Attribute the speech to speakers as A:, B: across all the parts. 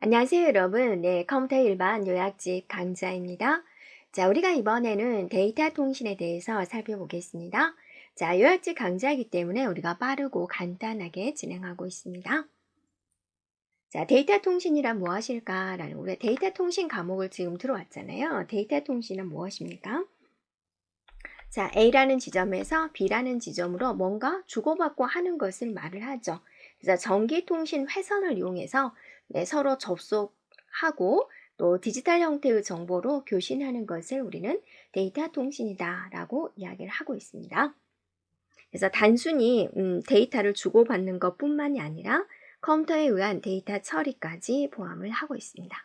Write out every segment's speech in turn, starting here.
A: 안녕하세요, 여러분. 네, 컴퓨터 일반 요약집 강좌입니다. 자, 우리가 이번에는 데이터 통신에 대해서 살펴보겠습니다. 자, 요약집 강좌이기 때문에 우리가 빠르고 간단하게 진행하고 있습니다. 자, 데이터 통신이란 무엇일까라는 우리 데이터 통신 과목을 지금 들어왔잖아요. 데이터 통신은 무엇입니까? 자, A라는 지점에서 B라는 지점으로 뭔가 주고받고 하는 것을 말을 하죠. 그래서 전기통신 회선을 이용해서 서로 접속하고 또 디지털 형태의 정보로 교신하는 것을 우리는 데이터 통신이다라고 이야기를 하고 있습니다. 그래서 단순히 데이터를 주고받는 것뿐만이 아니라 컴퓨터에 의한 데이터 처리까지 포함을 하고 있습니다.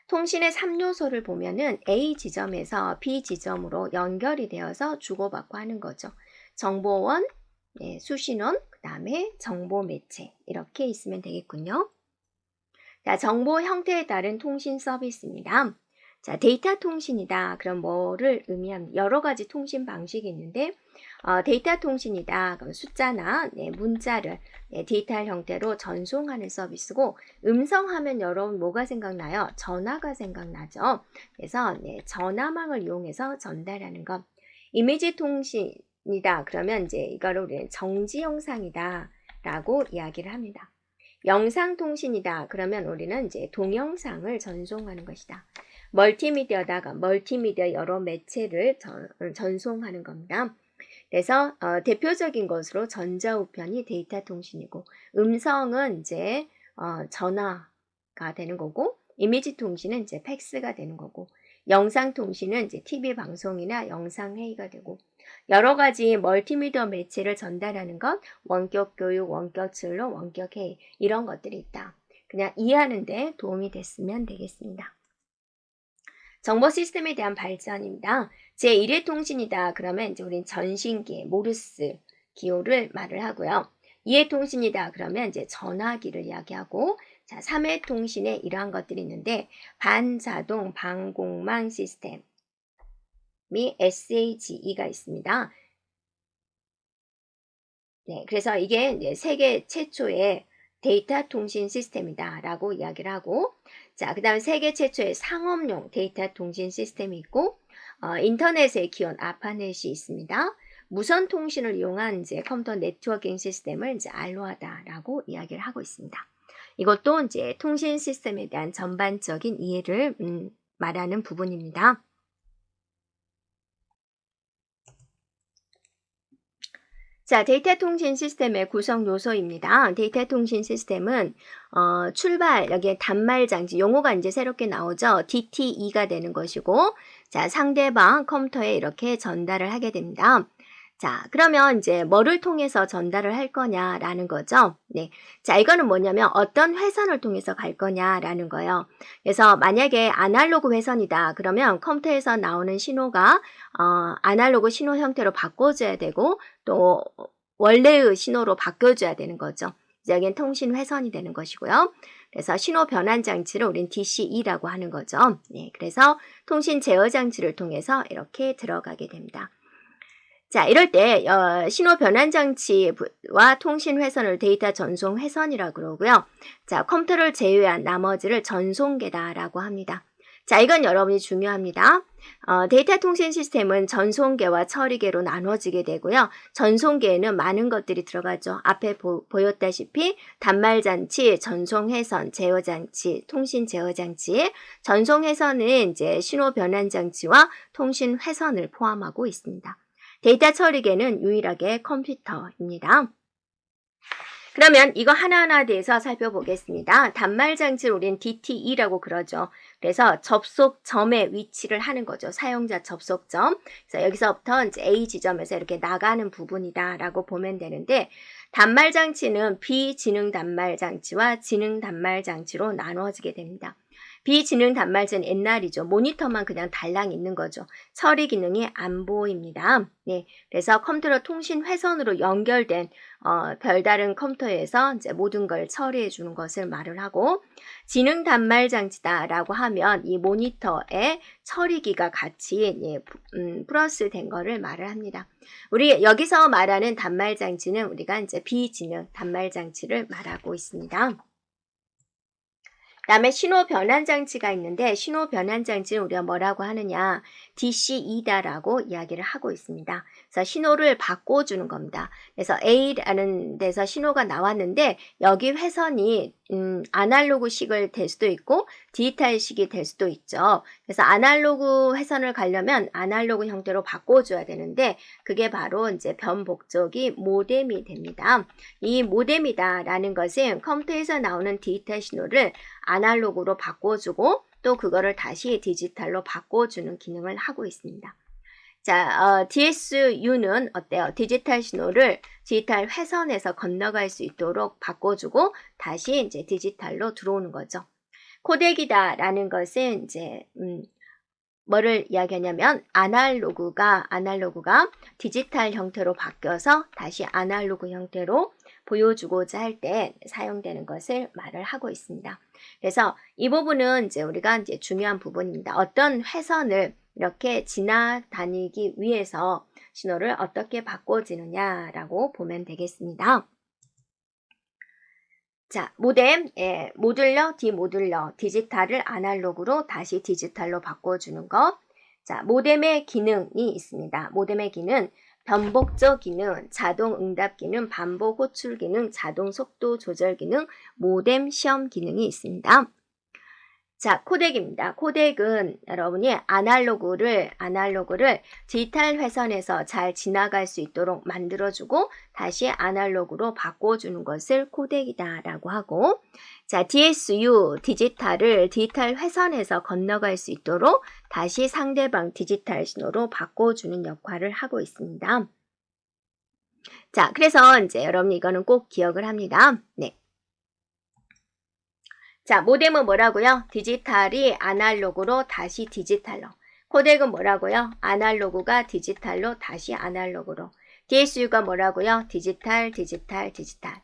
A: 통신의 3요소를 보면은 A 지점에서 B 지점으로 연결이 되어서 주고받고 하는 거죠. 정보원, 수신원, 그 다음에 정보 매체 이렇게 있으면 되겠군요. 자, 정보 형태에 따른 통신 서비스입니다. 자, 데이터 통신이다. 그럼 뭐를 의미합니까? 여러 가지 통신 방식이 있는데 데이터 통신이다. 그럼 숫자나 문자를 디지털 형태로 전송하는 서비스고 음성하면 여러분 뭐가 생각나요? 전화가 생각나죠. 그래서 전화망을 이용해서 전달하는 것. 이미지 통신이다. 그러면 이제 이거를 우리는 정지 영상이다 라고 이야기를 합니다. 영상 통신이다. 그러면 우리는 이제 동영상을 전송하는 것이다. 멀티미디어다가 멀티미디어 여러 매체를 전송하는 겁니다. 그래서 대표적인 것으로 전자우편이 데이터 통신이고 음성은 이제 전화가 되는 거고 이미지 통신은 이제 팩스가 되는 거고 영상 통신은 이제 TV 방송이나 영상 회의가 되고 여러 가지 멀티미디어 매체를 전달하는 것 원격 교육, 원격 진로, 원격 회의 이런 것들이 있다. 그냥 이해하는 데 도움이 됐으면 되겠습니다. 정보 시스템에 대한 발전입니다. 제1의 통신이다. 그러면 이제 우린 전신기, 모르스 기호를 말을 하고요. 2의 통신이다. 그러면 이제 전화기를 이야기하고 자, 3의 통신에 이러한 것들이 있는데 반자동 방공망 시스템 및 SHE가 있습니다. 네, 그래서 이게 이제 세계 최초의 데이터 통신 시스템이다 라고 이야기를 하고 자, 그 다음 세계 최초의 상업용 데이터 통신 시스템이 있고 인터넷의 기원 아파넷이 있습니다. 무선 통신을 이용한 이제 컴퓨터 네트워킹 시스템을 이제 알로하다 라고 이야기를 하고 있습니다. 이것도 이제 통신 시스템에 대한 전반적인 이해를 말하는 부분입니다. 자, 데이터 통신 시스템의 구성 요소입니다. 데이터 통신 시스템은 출발, 여기에 단말 장치, 용어가 이제 새롭게 나오죠. DTE가 되는 것이고, 자, 상대방 컴퓨터에 이렇게 전달을 하게 됩니다. 자, 그러면 이제 뭐를 통해서 전달을 할 거냐라는 거죠. 네. 자, 이거는 뭐냐면 어떤 회선을 통해서 갈 거냐라는 거예요. 그래서 만약에 아날로그 회선이다. 그러면 컴퓨터에서 나오는 신호가 아날로그 신호 형태로 바꿔줘야 되고 또 원래의 신호로 바꿔줘야 되는 거죠. 여기는 통신 회선이 되는 것이고요. 그래서 신호 변환 장치를 우린 DCE라고 하는 거죠. 네, 그래서 통신 제어 장치를 통해서 이렇게 들어가게 됩니다. 자, 이럴 때 신호 변환 장치와 통신 회선을 데이터 전송 회선이라고 그러고요. 자, 컴퓨터를 제외한 나머지를 전송계다라고 합니다. 자, 이건 여러분이 중요합니다. 데이터 통신 시스템은 전송계와 처리계로 나눠지게 되고요. 전송계에는 많은 것들이 들어가죠. 앞에 보였다시피 단말장치, 전송회선, 제어장치, 통신 제어장치, 전송회선은 이제 신호 변환 장치와 통신 회선을 포함하고 있습니다. 데이터 처리계는 유일하게 컴퓨터입니다. 그러면 이거 하나하나 대해서 살펴보겠습니다. 단말 장치를 우린 DTE라고 그러죠. 그래서 접속점의 위치를 하는 거죠. 사용자 접속점. 그래서 여기서부터 이제 A 지점에서 이렇게 나가는 부분이다라고 보면 되는데 단말 장치는 비지능 단말 장치와 지능 단말 장치로 나누어지게 됩니다. 비지능 단말자는 옛날이죠. 모니터만 그냥 달랑 있는 거죠. 처리 기능이 안 보입니다. 네, 그래서 컴퓨터 통신 회선으로 연결된 별다른 컴퓨터에서 이제 모든 걸 처리해 주는 것을 말을 하고 지능 단말 장치다라고 하면 이 모니터에 처리기가 같이 플러스 된 거를 말을 합니다. 우리 여기서 말하는 단말 장치는 우리가 이제 비지능 단말 장치를 말하고 있습니다. 다음에 신호 변환 장치가 있는데 신호 변환 장치는 우리가 뭐라고 하느냐? DC이다라고 이야기를 하고 있습니다. 그래서 신호를 바꿔주는 겁니다. 그래서 A라는 데서 신호가 나왔는데 여기 회선이 아날로그식을 될 수도 있고 디지털식이 될 수도 있죠. 그래서 아날로그 회선을 가려면 아날로그 형태로 바꿔줘야 되는데 그게 바로 이제 변복적이 모뎀이 됩니다. 이 모뎀이다라는 것은 컴퓨터에서 나오는 디지털 신호를 아날로그로 바꿔주고 또 그거를 다시 디지털로 바꿔주는 기능을 하고 있습니다. 자, DSU는 어때요? 디지털 신호를 디지털 회선에서 건너갈 수 있도록 바꿔주고 다시 이제 디지털로 들어오는 거죠. 코덱이다라는 것은 이제 뭐를 이야기하냐면 아날로그가 디지털 형태로 바뀌어서 다시 아날로그 형태로 보여주고자 할 때 사용되는 것을 말을 하고 있습니다. 그래서 이 부분은 이제 우리가 이제 중요한 부분입니다. 어떤 회선을 이렇게 지나다니기 위해서 신호를 어떻게 바꿔지느냐라고 보면 되겠습니다. 자, 모뎀, 모듈러, 디모듈러, 디지털을 아날로그로 다시 디지털로 바꿔주는 것. 자, 모뎀의 기능이 있습니다. 모뎀의 기능, 변복적 기능, 자동 응답 기능, 반복 호출 기능, 자동 속도 조절 기능, 모뎀 시험 기능이 있습니다. 자, 코덱입니다. 코덱은 여러분이 아날로그를 디지털 회선에서 잘 지나갈 수 있도록 만들어주고 다시 아날로그로 바꿔주는 것을 코덱이다라고 하고, 자, DSU, 디지털을 디지털 회선에서 건너갈 수 있도록 다시 상대방 디지털 신호로 바꿔주는 역할을 하고 있습니다. 자, 그래서 이제 여러분 이거는 꼭 기억을 합니다. 네. 자, 모뎀은 뭐라고요? 디지털이 아날로그로 다시 디지털로. 코덱은 뭐라고요? 아날로그가 디지털로 다시 아날로그로. DSU가 뭐라고요? 디지털.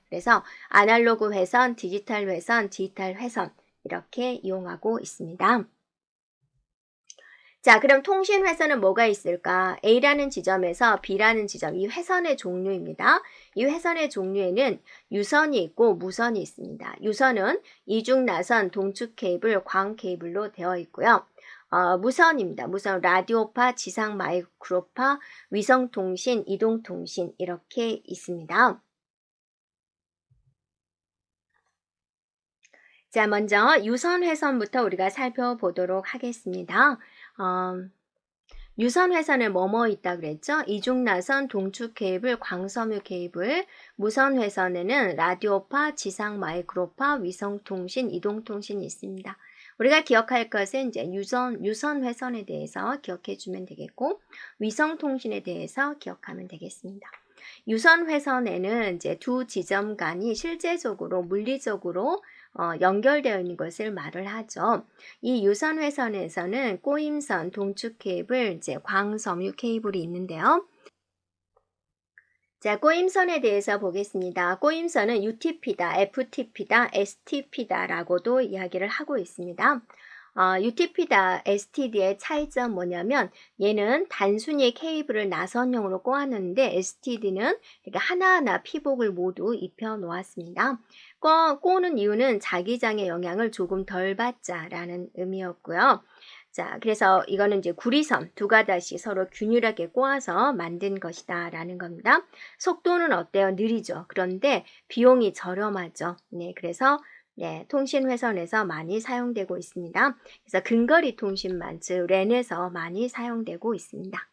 A: 그래서 아날로그 회선, 디지털 회선, 디지털 회선 이렇게 이용하고 있습니다. 자, 그럼 통신 회선은 뭐가 있을까? A라는 지점에서 B라는 지점, 이 회선의 종류입니다. 이 회선의 종류에는 유선이 있고 무선이 있습니다. 유선은 이중 나선, 동축 케이블, 광 케이블로 되어 있고요. 무선입니다. 무선, 라디오파, 지상 마이크로파, 위성통신, 이동통신 이렇게 있습니다. 자, 먼저 유선 회선부터 우리가 살펴보도록 하겠습니다. 유선 회선에 뭐뭐 있다 그랬죠? 이중나선, 동축 케이블, 광섬유 케이블. 무선 회선에는 라디오파, 지상 마이크로파, 위성통신, 이동통신이 있습니다. 우리가 기억할 것은 이제 유선 회선에 대해서 기억해 주면 되겠고, 위성통신에 대해서 기억하면 되겠습니다. 유선 회선에는 이제 두 지점 간이 실제적으로 물리적으로 연결되어 있는 것을 말을 하죠. 이 유선 회선에서는 꼬임선, 동축 케이블, 이제 광섬유 케이블이 있는데요. 자, 꼬임선에 대해서 보겠습니다. 꼬임선은 UTP다, FTP다, STP다라고도 이야기를 하고 있습니다. UTP다, STD의 차이점 뭐냐면 얘는 단순히 케이블을 나선형으로 꼬았는데 STD는 하나하나 피복을 모두 입혀 놓았습니다. 꼬는 이유는 자기장의 영향을 조금 덜 받자라는 의미였고요. 자, 그래서 이거는 이제 구리선 두 가닥씩 서로 균일하게 꼬아서 만든 것이다 라는 겁니다. 속도는 어때요? 느리죠. 그런데 비용이 저렴하죠. 네, 그래서 통신 회선에서 많이 사용되고 있습니다. 그래서 근거리 통신망, 즉 랜에서 많이 사용되고 있습니다.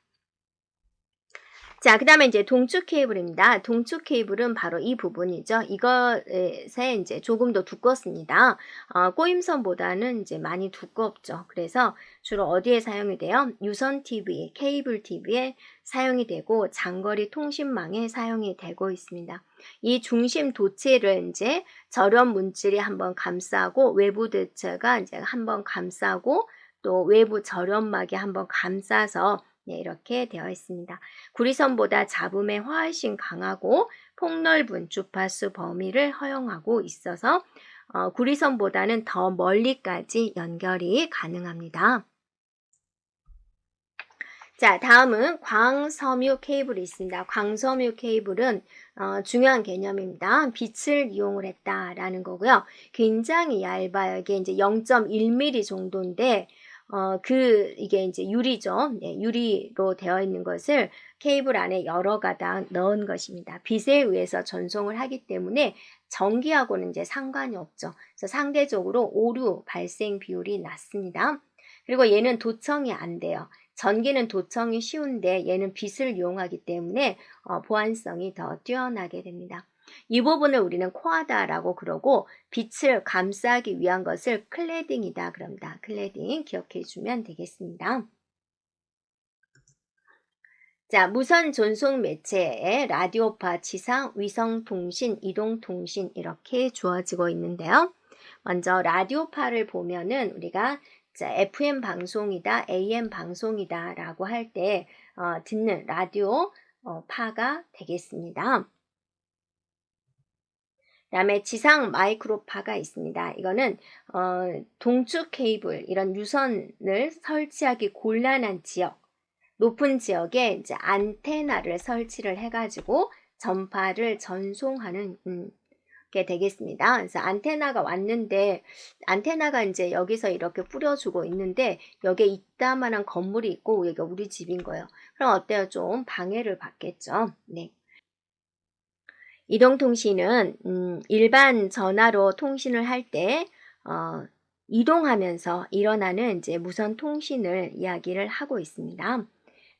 A: 자, 그 다음에 이제 동축 케이블입니다. 동축 케이블은 바로 이 부분이죠. 이것에 이제 조금 더 두껍습니다. 꼬임선보다는 이제 많이 두껍죠. 그래서 주로 어디에 사용이 돼요? 유선 TV, 케이블 TV에 사용이 되고 장거리 통신망에 사용이 되고 있습니다. 이 중심 도체를 이제 절연 물질이 한번 감싸고 외부 도체가 이제 한번 감싸고 또 외부 절연막이 한번 감싸서 이렇게 되어 있습니다. 구리선보다 잡음에 훨씬 강하고 폭넓은 주파수 범위를 허용하고 있어서 구리선보다는 더 멀리까지 연결이 가능합니다. 자, 다음은 광섬유 케이블이 있습니다. 광섬유 케이블은 중요한 개념입니다. 빛을 이용을 했다라는 거고요. 굉장히 얇아요. 이게 이제 0.1mm 정도인데 이게 이제 유리죠. 네, 유리로 되어 있는 것을 케이블 안에 여러 가닥 넣은 것입니다. 빛에 의해서 전송을 하기 때문에 전기하고는 이제 상관이 없죠. 그래서 상대적으로 오류 발생 비율이 낮습니다. 그리고 얘는 도청이 안 돼요. 전기는 도청이 쉬운데 얘는 빛을 이용하기 때문에 보안성이 더 뛰어나게 됩니다. 이 부분을 우리는 코어다라고 그러고 빛을 감싸기 위한 것을 클레딩이다 그럽니다. 클레딩 기억해 주면 되겠습니다. 자, 무선 전송 매체에 라디오파, 지상, 위성통신, 이동통신 이렇게 주어지고 있는데요. 먼저 라디오파를 보면은 우리가 자, FM 방송이다, AM 방송이다 라고 할 때 듣는 라디오 파가 되겠습니다. 그 다음에 지상 마이크로파가 있습니다. 이거는 동축 케이블, 이런 유선을 설치하기 곤란한 지역, 높은 지역에 이제 안테나를 설치를 해가지고 전파를 전송하는 게 되겠습니다. 그래서 안테나가 왔는데 안테나가 이제 여기서 이렇게 뿌려주고 있는데 여기에 이따만한 건물이 있고 여기가 우리 집인 거예요. 그럼 어때요? 좀 방해를 받겠죠. 네. 이동통신은 일반 전화로 통신을 할 때 이동하면서 일어나는 이제 무선 통신을 이야기를 하고 있습니다.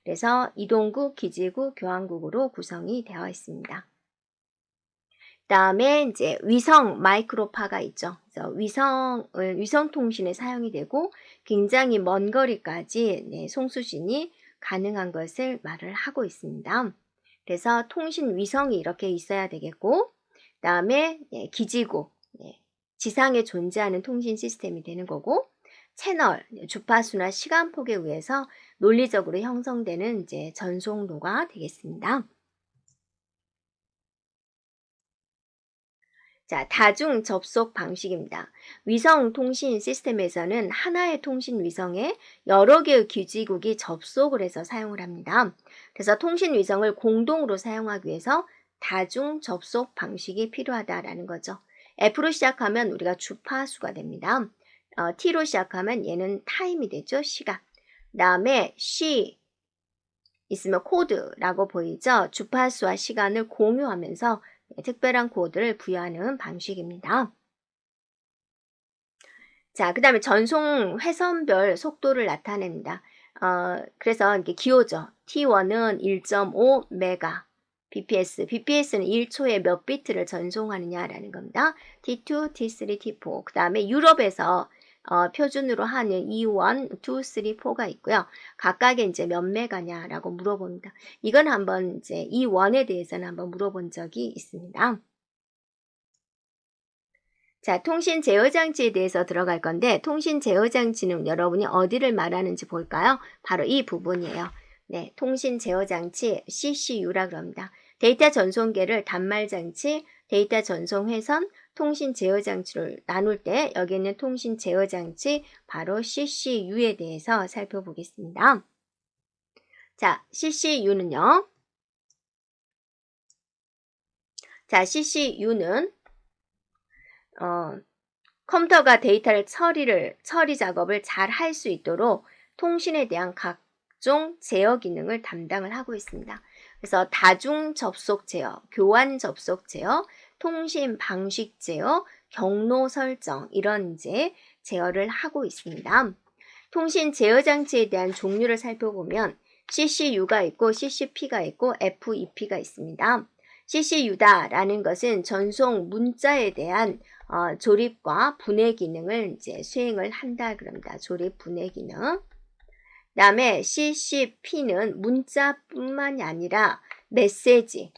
A: 그래서 이동국, 기지국, 교환국으로 구성이 되어 있습니다. 그다음에 이제 위성 마이크로파가 있죠. 그래서 위성 통신에 사용이 되고 굉장히 먼 거리까지 송수신이 가능한 것을 말을 하고 있습니다. 그래서 통신 위성이 이렇게 있어야 되겠고, 그다음에 기지국, 지상에 존재하는 통신 시스템이 되는 거고, 채널, 주파수나 시간폭에 의해서 논리적으로 형성되는 이제 전송로가 되겠습니다. 자, 다중 접속 방식입니다. 위성 통신 시스템에서는 하나의 통신 위성에 여러 개의 기지국이 접속을 해서 사용을 합니다. 그래서 통신 위성을 공동으로 사용하기 위해서 다중 접속 방식이 필요하다라는 거죠. F로 시작하면 우리가 주파수가 됩니다. T로 시작하면 얘는 타임이 되죠. 시간. 그 다음에 C 있으면 코드라고 보이죠. 주파수와 시간을 공유하면서 특별한 코드를 부여하는 방식입니다. 자, 그 다음에 전송 회선별 속도를 나타냅니다. 그래서 이렇게 기호죠. T1은 1.5 메가 bps, bps는 1초에 몇 비트를 전송하느냐라는 겁니다. T2, T3, T4. 그 다음에 유럽에서 표준으로 하는 E1, 2, 3, 4가 있고요. 각각의 이제 몇 메가냐라고 물어봅니다. 이건 한번 이제 E1에 대해서는 한번 물어본 적이 있습니다. 자, 통신 제어 장치에 대해서 들어갈 건데 통신 제어 장치는 여러분이 어디를 말하는지 볼까요? 바로 이 부분이에요. 네, 통신 제어 장치 CCU라 그럽니다. 데이터 전송계를 단말 장치, 데이터 전송 회선, 통신 제어 장치를 나눌 때 여기 있는 통신 제어 장치 바로 CCU에 대해서 살펴보겠습니다. 자, CCU는요. 자, CCU는 컴퓨터가 데이터를 처리 작업을 잘 할 수 있도록 통신에 대한 각종 제어 기능을 담당을 하고 있습니다. 그래서 다중 접속 제어, 교환 접속 제어, 통신 방식 제어, 경로 설정 이런 이제 제어를 하고 있습니다. 통신 제어 장치에 대한 종류를 살펴보면 CCU가 있고 CCP가 있고 FEP가 있습니다. CCU다라는 것은 전송 문자에 대한 조립과 분해 기능을 이제 수행을 한다 그럽니다. 조립 분해 기능. 그다음에 CCP는 문자뿐만이 아니라 메시지의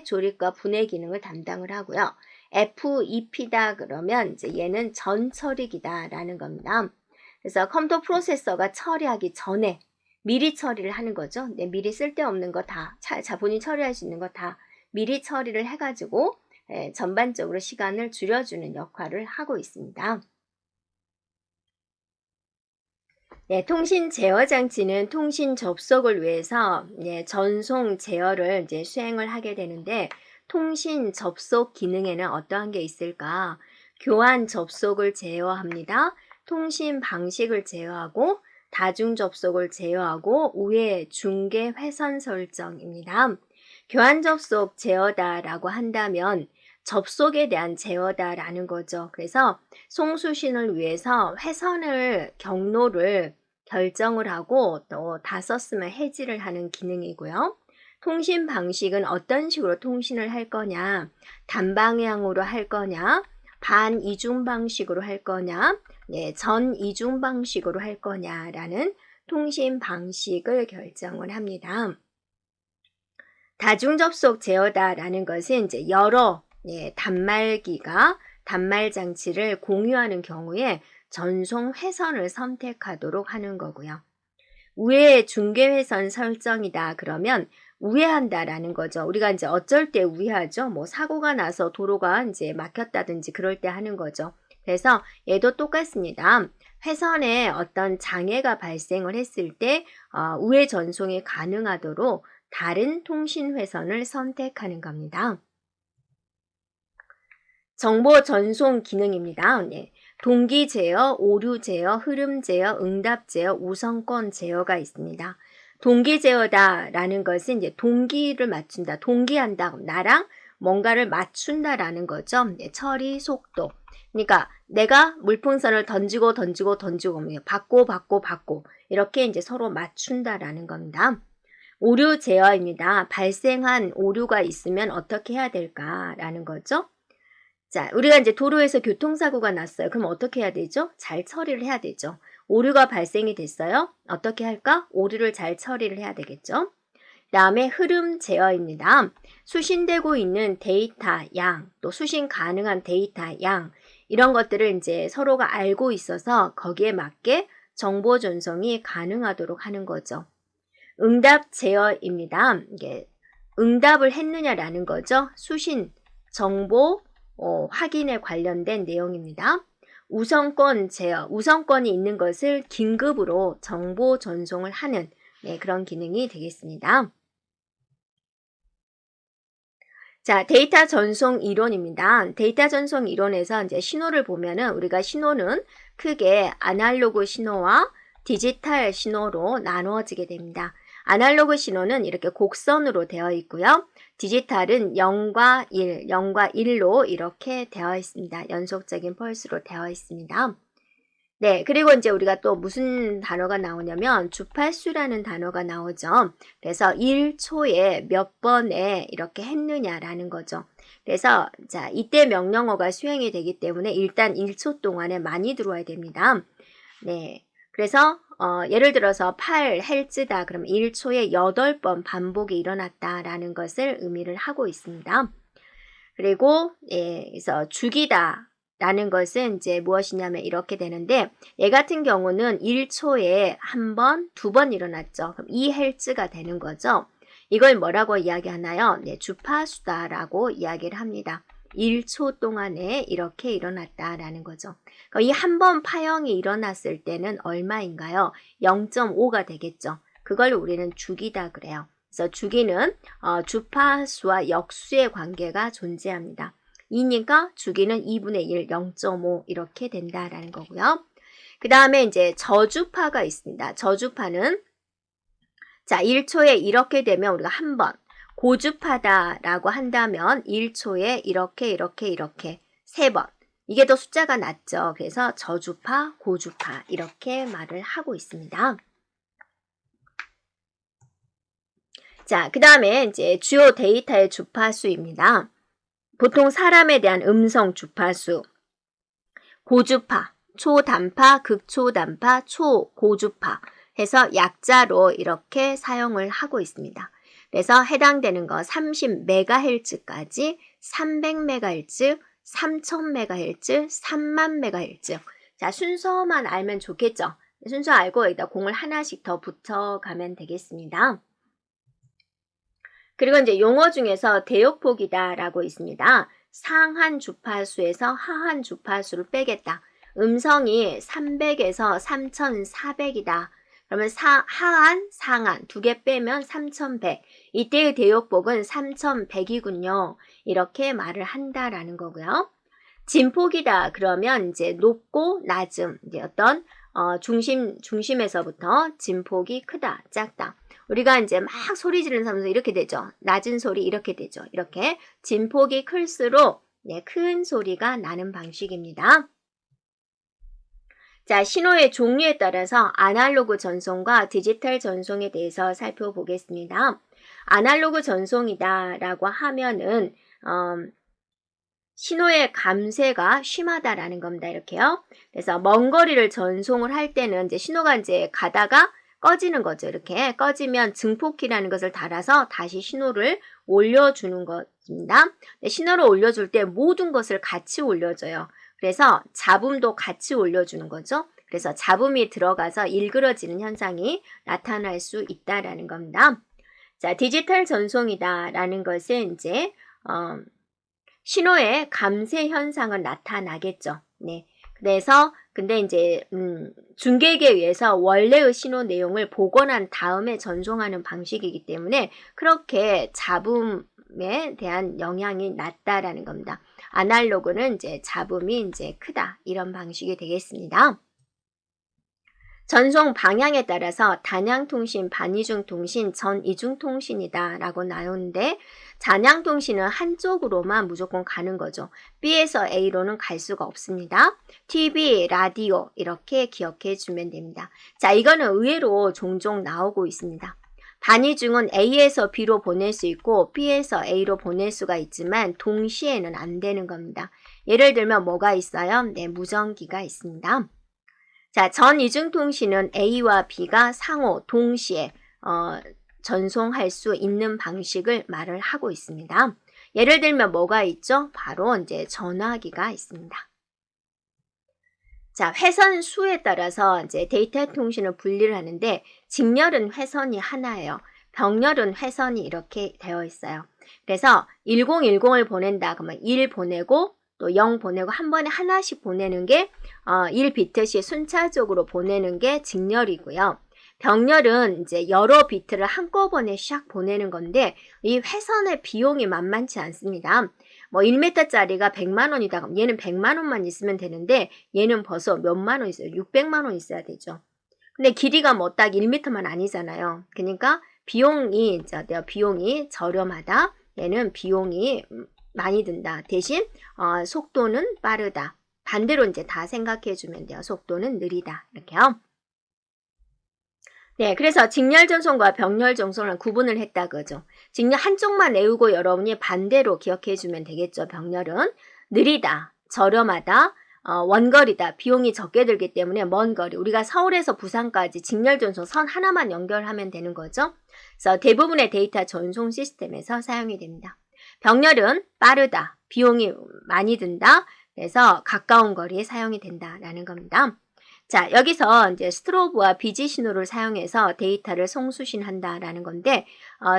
A: 조립과 분해 기능을 담당을 하고요. FEP다 그러면 이제 얘는 전처리기다라는 겁니다. 그래서 컴퓨터 프로세서가 처리하기 전에 미리 처리를 하는 거죠. 네, 미리 쓸데없는 거 다, 본인이 처리할 수 있는 거 다 미리 처리를 해가지고 전반적으로 시간을 줄여주는 역할을 하고 있습니다. 네, 통신 제어 장치는 통신 접속을 위해서 전송 제어를 이제 수행을 하게 되는데 통신 접속 기능에는 어떠한 게 있을까? 교환 접속을 제어합니다. 통신 방식을 제어하고 다중 접속을 제어하고 우회 중계 회선 설정입니다. 교환 접속 제어다라고 한다면 접속에 대한 제어다라는 거죠. 그래서 송수신을 위해서 회선을 경로를 결정을 하고 또 다 썼으면 해지를 하는 기능이고요. 통신 방식은 어떤 식으로 통신을 할 거냐, 단방향으로 할 거냐, 반이중 방식으로 할 거냐, 전이중 방식으로 할 거냐라는 통신 방식을 결정을 합니다. 다중 접속 제어다라는 것은 이제 여러 단말기가 단말 장치를 공유하는 경우에 전송 회선을 선택하도록 하는 거고요. 우회 중계 회선 설정이다 그러면 우회한다라는 거죠. 우리가 이제 어쩔 때 우회하죠. 뭐 사고가 나서 도로가 이제 막혔다든지 그럴 때 하는 거죠. 그래서 얘도 똑같습니다. 회선에 어떤 장애가 발생을 했을 때 우회 전송이 가능하도록 다른 통신 회선을 선택하는 겁니다. 정보 전송 기능입니다. 동기 제어, 오류 제어, 흐름 제어, 응답 제어, 우선권 제어가 있습니다. 동기 제어다라는 것은 이제 동기를 맞춘다, 동기한다, 나랑 뭔가를 맞춘다라는 거죠. 처리 속도. 그러니까 내가 물풍선을 던지고 받고 이렇게 이제 서로 맞춘다라는 겁니다. 오류 제어입니다. 발생한 오류가 있으면 어떻게 해야 될까라는 거죠. 자, 우리가 이제 도로에서 교통사고가 났어요. 그럼 어떻게 해야 되죠? 잘 처리를 해야 되죠. 오류가 발생이 됐어요. 어떻게 할까? 오류를 잘 처리를 해야 되겠죠. 다음에 흐름 제어입니다. 수신되고 있는 데이터 양, 또 수신 가능한 데이터 양, 이런 것들을 이제 서로가 알고 있어서 거기에 맞게 정보 전송이 가능하도록 하는 거죠. 응답 제어입니다. 이게 응답을 했느냐라는 거죠. 수신, 정보, 확인에 관련된 내용입니다. 우선권 제어, 우선권이 있는 것을 긴급으로 정보 전송을 하는 그런 기능이 되겠습니다. 자, 데이터 전송 이론입니다. 데이터 전송 이론에서 이제 신호를 보면은 우리가 신호는 크게 아날로그 신호와 디지털 신호로 나누어지게 됩니다. 아날로그 신호는 이렇게 곡선으로 되어 있고요. 디지털은 0과 1, 0과 1로 이렇게 되어 있습니다. 연속적인 펄스로 되어 있습니다. 네, 그리고 이제 우리가 또 무슨 단어가 나오냐면 주파수라는 단어가 나오죠. 그래서 1초에 몇 번에 이렇게 했느냐라는 거죠. 그래서 자, 이때 명령어가 수행이 되기 때문에 일단 1초 동안에 많이 들어와야 됩니다. 네. 그래서 예를 들어서 8Hz다. 그럼 1초에 8번 반복이 일어났다라는 것을 의미를 하고 있습니다. 그리고 그래서 주기다. 라는 것은 이제 무엇이냐면 이렇게 되는데 얘 같은 경우는 1초에 한 번, 두 번 일어났죠. 그럼 2Hz가 되는 거죠. 이걸 뭐라고 이야기하나요? 주파수다라고 이야기를 합니다. 1초 동안에 이렇게 일어났다라는 거죠. 이 한 번 파형이 일어났을 때는 얼마인가요? 0.5가 되겠죠. 그걸 우리는 주기다 그래요. 그래서 주기는 주파수와 역수의 관계가 존재합니다. 2니까 주기는 2분의 1, 0.5 이렇게 된다라는 거고요. 그 다음에 이제 저주파가 있습니다. 저주파는 자 1초에 이렇게 되면 우리가 한 번 고주파다라고 한다면 1초에 이렇게 세 번 이게 더 숫자가 낮죠. 그래서 저주파, 고주파 이렇게 말을 하고 있습니다. 자, 그 다음에 이제 주요 데이터의 주파수입니다. 보통 사람에 대한 음성 주파수, 고주파, 초단파, 극초단파, 초고주파 해서 약자로 이렇게 사용을 하고 있습니다. 그래서 해당되는 거 30MHz까지 300MHz, 3000MHz, 30,000MHz. 자, 순서만 알면 좋겠죠. 순서 알고 여기다 공을 하나씩 더 붙여가면 되겠습니다. 그리고 이제 용어 중에서 대역폭이다 라고 있습니다. 상한 주파수에서 하한 주파수를 빼겠다. 음성이 300에서 3400이다. 그러면 하한, 상한 두 개 빼면 3100. 이때의 대역복은 3100이군요. 이렇게 말을 한다라는 거고요. 진폭이다. 그러면 이제 높고 낮음, 이제 어떤 중심에서부터 진폭이 크다, 작다. 우리가 이제 막 소리 지르는 사람도 이렇게 되죠. 낮은 소리 이렇게 되죠. 이렇게 진폭이 클수록 큰 소리가 나는 방식입니다. 자, 신호의 종류에 따라서 아날로그 전송과 디지털 전송에 대해서 살펴보겠습니다. 아날로그 전송이다 라고 하면은 신호의 감쇄가 심하다라는 겁니다. 이렇게요. 그래서 먼 거리를 전송을 할 때는 이제 신호가 이제 가다가 꺼지는 거죠. 이렇게 꺼지면 증폭키라는 것을 달아서 다시 신호를 올려주는 것입니다. 신호를 올려줄 때 모든 것을 같이 올려줘요. 그래서 잡음도 같이 올려주는 거죠. 그래서 잡음이 들어가서 일그러지는 현상이 나타날 수 있다라는 겁니다. 자, 디지털 전송이다라는 것은 이제 신호의 감쇄 현상은 나타나겠죠. 네. 그래서 근데 이제 중계기에 의해서 원래의 신호 내용을 복원한 다음에 전송하는 방식이기 때문에 그렇게 잡음에 대한 영향이 낮다라는 겁니다. 아날로그는 이제 잡음이 이제 크다 이런 방식이 되겠습니다. 전송 방향에 따라서 단양통신, 반이중통신, 전이중통신이다 라고 나오는데 단양통신은 한쪽으로만 무조건 가는 거죠. B에서 A로는 갈 수가 없습니다. TV, 라디오 이렇게 기억해 주면 됩니다. 자, 이거는 의외로 종종 나오고 있습니다. 반이중은 A에서 B로 보낼 수 있고 B에서 A로 보낼 수가 있지만 동시에는 안 되는 겁니다. 예를 들면 뭐가 있어요? 네, 무전기가 있습니다. 자, 전이중통신은 A와 B가 상호 동시에 전송할 수 있는 방식을 말을 하고 있습니다. 예를 들면 뭐가 있죠? 바로 이제 전화기가 있습니다. 자, 회선 수에 따라서 이제 데이터 통신을 분리를 하는데 직렬은 회선이 하나예요. 병렬은 회선이 이렇게 되어 있어요. 그래서 1010을 보낸다 그러면 1 보내고 또 0 보내고 한 번에 하나씩 보내는 게 1비트씩 순차적으로 보내는 게 직렬이고요. 병렬은 이제 여러 비트를 한꺼번에 샥 보내는 건데 이 회선의 비용이 만만치 않습니다. 뭐 1m짜리가 100만 원이다 그럼 얘는 100만 원만 있으면 되는데 얘는 벌써 몇만 원 있어요. 600만 원 있어야 되죠. 근데 길이가 뭐 딱 1m만 아니잖아요. 그러니까 비용이 저렴하다. 얘는 비용이 많이 든다. 대신 속도는 빠르다. 반대로 이제 다 생각해 주면 돼요. 속도는 느리다. 이렇게요. 네, 그래서 직렬 전송과 병렬 전송을 구분을 했다 그죠. 직렬 한쪽만 외우고 여러분이 반대로 기억해 주면 되겠죠. 병렬은 느리다, 저렴하다, 원거리다, 비용이 적게 들기 때문에 먼 거리. 우리가 서울에서 부산까지 직렬 전송 선 하나만 연결하면 되는 거죠. 그래서 대부분의 데이터 전송 시스템에서 사용이 됩니다. 병렬은 빠르다, 비용이 많이 든다, 그래서 가까운 거리에 사용이 된다라는 겁니다. 자, 여기서 이제 스트로브와 비지 신호를 사용해서 데이터를 송수신한다라는 건데,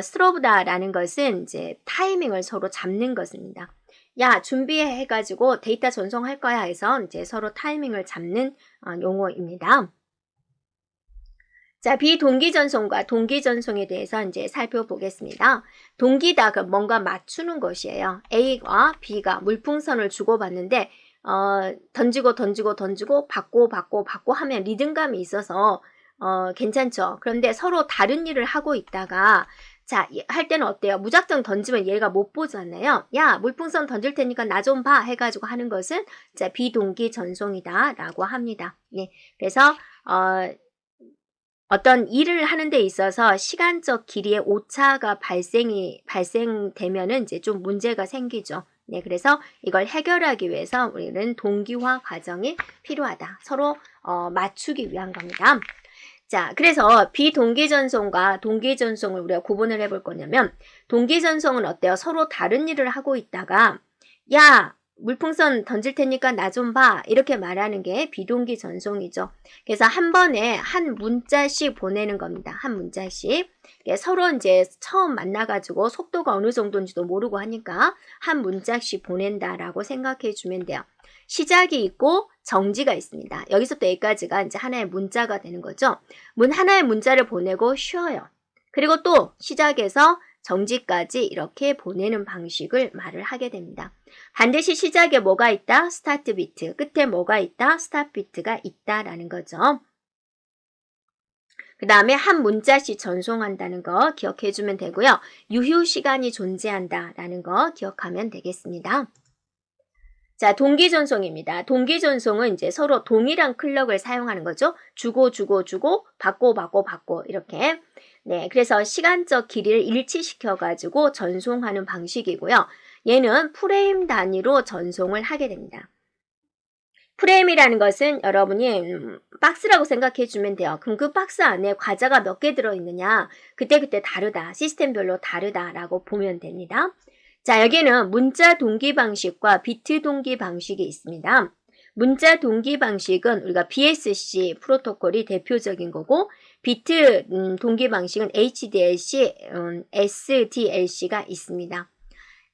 A: 스트로브다라는 것은 이제 타이밍을 서로 잡는 것입니다. 야, 준비해 해가지고 데이터 전송할 거야 해서 이제 서로 타이밍을 잡는 용어입니다. 자, 비동기 전송과 동기 전송에 대해서 이제 살펴보겠습니다. 동기다, 그 뭔가 맞추는 것이에요. A와 B가 물풍선을 주고받는데, 던지고 받고 하면 리듬감이 있어서, 괜찮죠. 그런데 서로 다른 일을 하고 있다가, 자, 할 때는 어때요? 무작정 던지면 얘가 못 보잖아요. 야, 물풍선 던질 테니까 나 좀 봐 해가지고 하는 것은, 자, 비동기 전송이다 라고 합니다. 예. 그래서, 어떤 일을 하는 데 있어서 시간적 길이의 오차가 발생되면은 이제 좀 문제가 생기죠. 네, 그래서 이걸 해결하기 위해서 우리는 동기화 과정이 필요하다. 서로 맞추기 위한 겁니다. 자, 그래서 비동기전송과 동기전송을 우리가 구분을 해볼 거냐면 동기전송은 어때요? 서로 다른 일을 하고 있다가 야, 물풍선 던질 테니까 나 좀 봐. 이렇게 말하는 게 비동기 전송이죠. 그래서 한 번에 한 문자씩 보내는 겁니다. 한 문자씩. 서로 이제 처음 만나가지고 속도가 어느 정도인지도 모르고 하니까 한 문자씩 보낸다라고 생각해 주면 돼요. 시작이 있고 정지가 있습니다. 여기서부터 여기까지가 이제 하나의 문자가 되는 거죠. 하나의 문자를 보내고 쉬어요. 그리고 또 시작해서 정지까지 이렇게 보내는 방식을 말을 하게 됩니다. 반드시 시작에 뭐가 있다? 스타트 비트. 끝에 뭐가 있다? 스탑 비트가 있다라는 거죠. 그 다음에 한 문자씩 전송한다는 거 기억해 주면 되고요. 유효 시간이 존재한다라는 거 기억하면 되겠습니다. 자, 동기 전송입니다. 동기 전송은 이제 서로 동일한 클럭을 사용하는 거죠. 주고 받고 이렇게. 네, 그래서 시간적 길이를 일치시켜 가지고 전송하는 방식이고요. 얘는 프레임 단위로 전송을 하게 됩니다. 프레임이라는 것은 여러분이 박스라고 생각해 주면 돼요. 그럼 그 박스 안에 과자가 몇 개 들어있느냐? 그때그때 다르다. 시스템별로 다르다라고 보면 됩니다. 자, 여기는 문자 동기 방식과 비트 동기 방식이 있습니다. 문자 동기 방식은 우리가 BSC 프로토콜이 대표적인 거고, 비트 동기 방식은 HDLC, SDLC가 있습니다.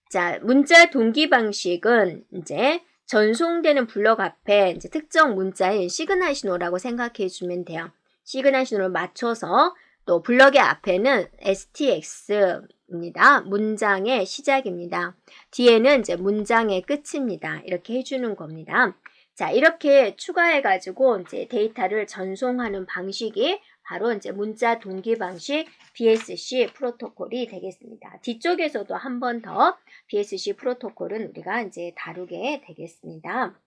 A: 자, 문자 동기 방식은 이제 전송되는 블럭 앞에 이제 특정 문자인 시그널 신호라고 생각해 주면 돼요. 시그널 신호를 맞춰서 또 블럭의 앞에는 STX입니다. 문장의 시작입니다. 뒤에는 이제 문장의 끝입니다. 이렇게 해주는 겁니다. 자, 이렇게 추가해가지고 이제 데이터를 전송하는 방식이 바로 이제 문자 동기 방식 BSC 프로토콜이 되겠습니다. 뒤쪽에서도 한 번 더 BSC 프로토콜은 우리가 이제 다루게 되겠습니다.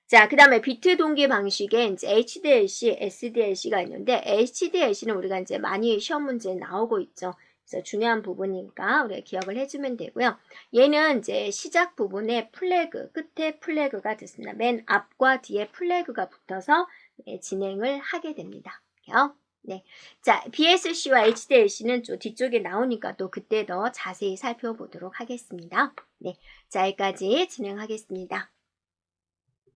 A: 자, 그 다음에 비트 동기 방식에 이제 HDLC, SDLC가 있는데, HDLC는 우리가 이제 많이 시험 문제에 나오고 있죠. 그래서 중요한 부분이니까 우리가 기억을 해주면 되고요. 얘는 이제 시작 부분에 플래그, 끝에 플래그가 됐습니다. 맨 앞과 뒤에 플래그가 붙어서 진행을 하게 됩니다. 네. 자, BSC와 HDLC는 좀 뒤쪽에 나오니까 또 그때 더 자세히 살펴보도록 하겠습니다. 네. 자, 여기까지 진행하겠습니다.